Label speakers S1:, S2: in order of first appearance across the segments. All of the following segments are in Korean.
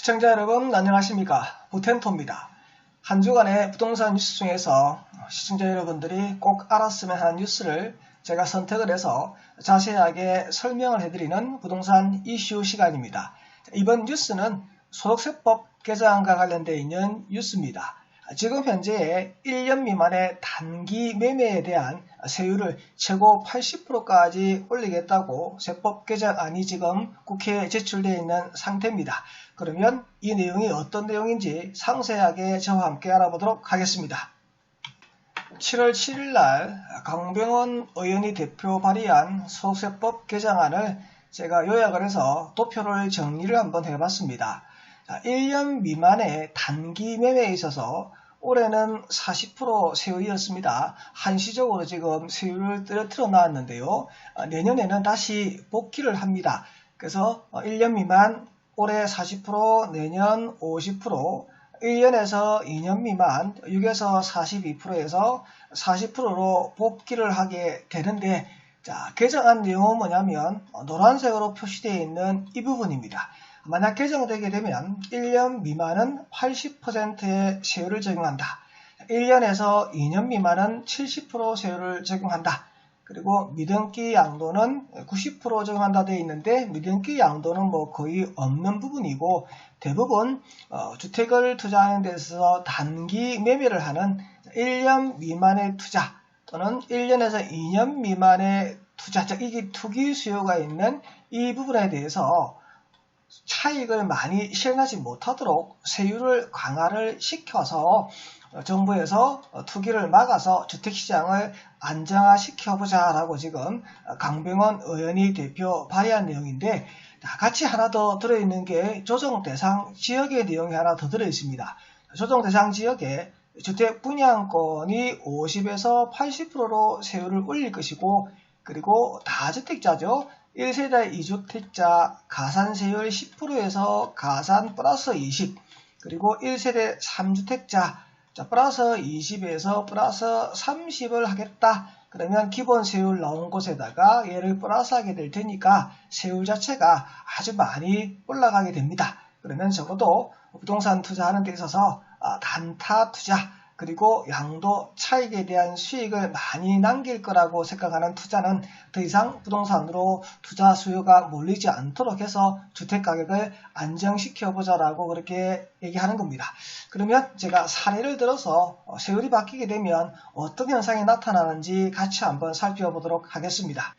S1: 시청자 여러분 안녕하십니까. 부텐토입니다. 한 주간의 부동산 뉴스 중에서 시청자 여러분들이 꼭 알았으면 하는 뉴스를 제가 선택을 해서 자세하게 설명을 해드리는 부동산 이슈 시간입니다. 이번 뉴스는 소득세법 개정안과 관련되어 있는 뉴스입니다. 지금 현재 1년 미만의 단기 매매에 대한 세율을 최고 80%까지 올리겠다고 세법 개정안이 지금 국회에 제출되어 있는 상태입니다. 그러면 이 내용이 어떤 내용인지 상세하게 저와 함께 알아보도록 하겠습니다. 7월 7일 날 강병원 의원이 대표 발의한 소득세법 개정안을 제가 요약을 해서 도표를 정리를 한번 해봤습니다. 1년 미만의 단기 매매에 있어서 올해는 40% 세율이었습니다. 한시적으로 지금 세율을 떨어뜨려 놨는데요. 내년에는 다시 복귀를 합니다. 그래서 1년 미만 올해 40%, 내년 50%, 1년에서 2년 미만 6에서 42%에서 40%로 복귀를 하게 되는데, 자, 개정안 내용은 뭐냐면 노란색으로 표시되어 있는 이 부분입니다. 만약 개정되게 되면 1년 미만은 80%의 세율을 적용한다. 1년에서 2년 미만은 70% 세율을 적용한다. 그리고 미등기 양도는 90% 적용한다 되어 있는데, 미등기 양도는 뭐 거의 없는 부분이고, 대부분 주택을 투자하는 데 있어서 단기 매매를 하는 1년 미만의 투자 또는 1년에서 2년 미만의 투자, 즉 이게 투기 수요가 있는 이 부분에 대해서 차익을 많이 실현하지 못하도록 세율을 강화를 시켜서 정부에서 투기를 막아서 주택시장을 안정화시켜보자 라고 지금 강병원 의원이 대표 발의한 내용인데, 같이 하나 더 들어있는 게 조정대상 지역의 내용이 하나 더 들어있습니다. 조정대상 지역에 주택 분양권이 50에서 80%로 세율을 올릴 것이고, 그리고 다주택자죠. 1세대 2주택자 가산세율 10%에서 가산 플러스 20, 그리고 1세대 3주택자 플러스 20에서 플러스 30을 하겠다. 그러면 기본 세율 나온 곳에다가 얘를 플러스하게 될 테니까 세율 자체가 아주 많이 올라가게 됩니다. 그러면 적어도 부동산 투자하는 데 있어서 단타 투자 그리고 양도 차익에 대한 수익을 많이 남길 거라고 생각하는 투자는 더 이상 부동산으로 투자 수요가 몰리지 않도록 해서 주택가격을 안정시켜보자라고 그렇게 얘기하는 겁니다. 그러면 제가 사례를 들어서 세율이 바뀌게 되면 어떤 현상이 나타나는지 같이 한번 살펴보도록 하겠습니다.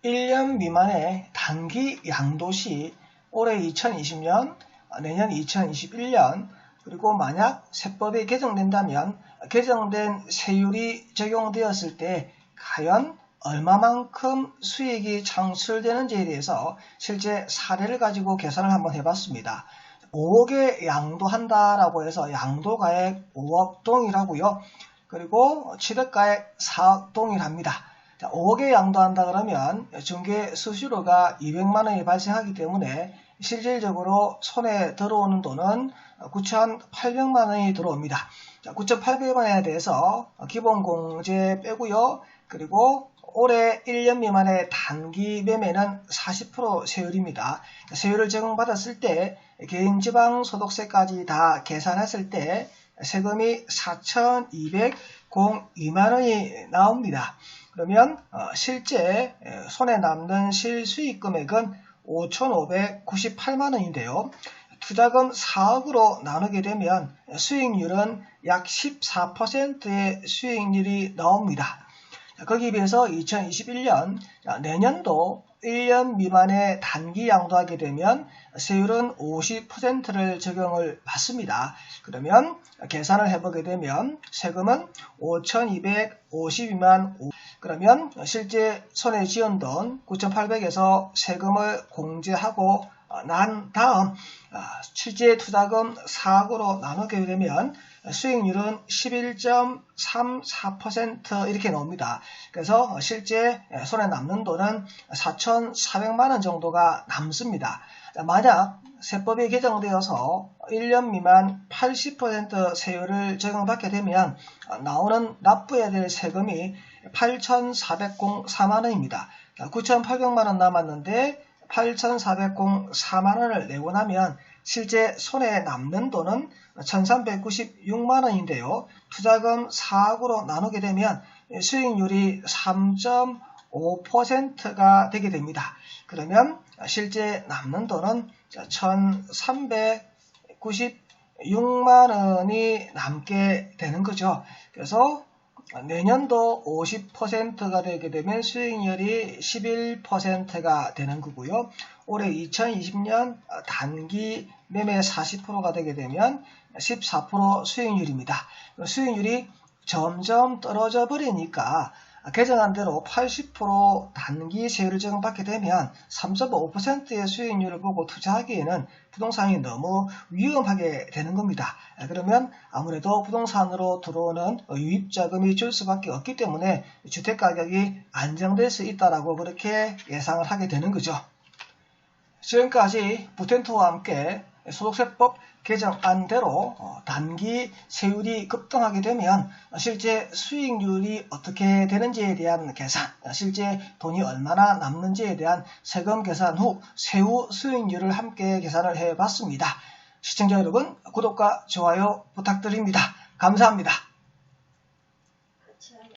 S1: 1년 미만의 단기 양도시 올해 2020년, 내년 2021년, 그리고 만약 세법이 개정된다면 개정된 세율이 적용되었을 때 과연 얼마만큼 수익이 창출되는지에 대해서 실제 사례를 가지고 계산을 한번 해봤습니다. 5억에 양도한다라고 해서 양도가액 5억 동일하고요. 그리고 취득가액 4억 동일합니다. 5억에 양도한다 그러면 중개 수수료가 200만원이 발생하기 때문에 실질적으로 손에 들어오는 돈은 9,800만원이 들어옵니다. 9,800만원에 대해서 기본공제 빼고요. 그리고 올해 1년 미만의 단기 매매는 40% 세율입니다. 세율을 적용받았을 때 개인지방소득세까지 다 계산했을 때 세금이 4,202만원이 나옵니다. 그러면 실제 손에 남는 실수익 금액은 5,598만원인데요. 투자금 4억으로 나누게 되면 수익률은 약 14%의 수익률이 나옵니다. 거기에 비해서 2021년 내년도 1년 미만의 단기 양도하게 되면 세율은 50%를 적용을 받습니다. 그러면 계산을 해보게 되면 세금은 5,252만 5. 그러면 실제 손에 쥐은 돈 9,800에서 세금을 공제하고 난 다음 실제 투자금 4억으로 나누게 되면 수익률은 11.34% 이렇게 나옵니다. 그래서 실제 손에 남는 돈은 4,400만원 정도가 남습니다. 만약 세법이 개정되어서 1년 미만 80% 세율을 적용받게 되면 나오는 납부해야 될 세금이 8,404만원입니다. 9,800만원 남았는데 8,404만원을 내고 나면 실제 손에 남는 돈은 1396만원인데요. 투자금 4억으로 나누게 되면 수익률이 3.5%가 되게 됩니다. 그러면 실제 남는 돈은 1396만원이 남게 되는 거죠. 그래서 내년도 50%가 되게 되면 수익률이 11%가 되는 거고요. 올해 2020년 단기 매매 40%가 되게 되면 14% 수익률입니다. 수익률이 점점 떨어져 버리니까 개정한 대로 80% 단기 세율을 받게 되면 3.5%의 수익률을 보고 투자하기에는 부동산이 너무 위험하게 되는 겁니다. 그러면 아무래도 부동산으로 들어오는 유입자금이 줄 수밖에 없기 때문에 주택가격이 안정될 수 있다라고 그렇게 예상을 하게 되는 거죠. 지금까지 부텐토와 함께 소득세법 개정안대로 단기 세율이 급등하게 되면 실제 수익률이 어떻게 되는지에 대한 계산, 실제 돈이 얼마나 남는지에 대한 세금 계산 후 세후 수익률을 함께 계산을 해봤습니다. 시청자 여러분, 구독과 좋아요 부탁드립니다. 감사합니다.